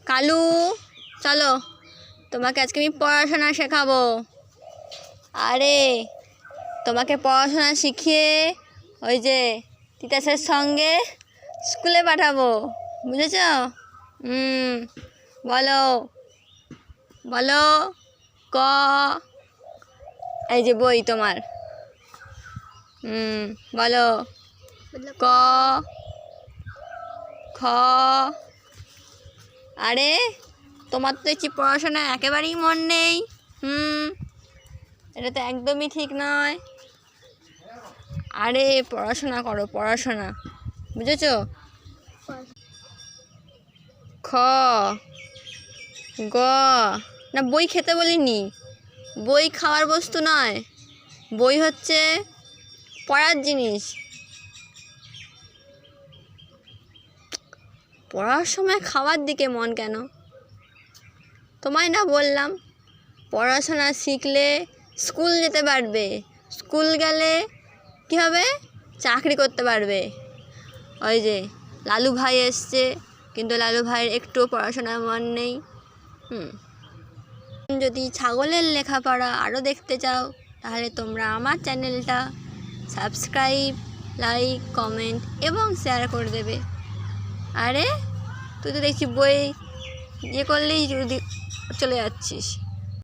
কালু চলো, তোমাকে আজকে আমি পড়াশোনা শেখাবো। আরে তোমাকে পড়াশোনা শিখিয়ে ওই যে তিতাসের সঙ্গে স্কুলে পাঠাবো, বুঝেছ? বলো বলো ক, এই যে বই তোমার। বলো ক খ। আরে তোমার তো দেখছি পড়াশোনা একেবারেই মন নেই। এটা তো একদমই ঠিক নয়। আরে পড়াশোনা করো, পড়াশোনা, বুঝেছো? খ গ না, বই খেতে বলিনি, বই খাওয়ার বস্তু নয়, বই হচ্ছে পড়ার জিনিস। পড়ার সময় খাওয়ার দিকে মন কেন? তোমায় না বললাম পড়াশোনা শিখলে স্কুল যেতে পারবে, স্কুল গেলে কী হবে? চাকরি করতে পারবে। ওই যে লালু ভাই এসছে, কিন্তু লালু ভাইয়ের একটুও পড়াশোনায় মন নেই। যদি ছাগলের লেখাপড়া আরও দেখতে চাও তাহলে তোমরা আমার চ্যানেলটা সাবস্ক্রাইব, লাইক, কমেন্ট এবং শেয়ার করে দেবে। আরে তুই তো দেখছি বই করলেই যদি চলে যাচ্ছিস।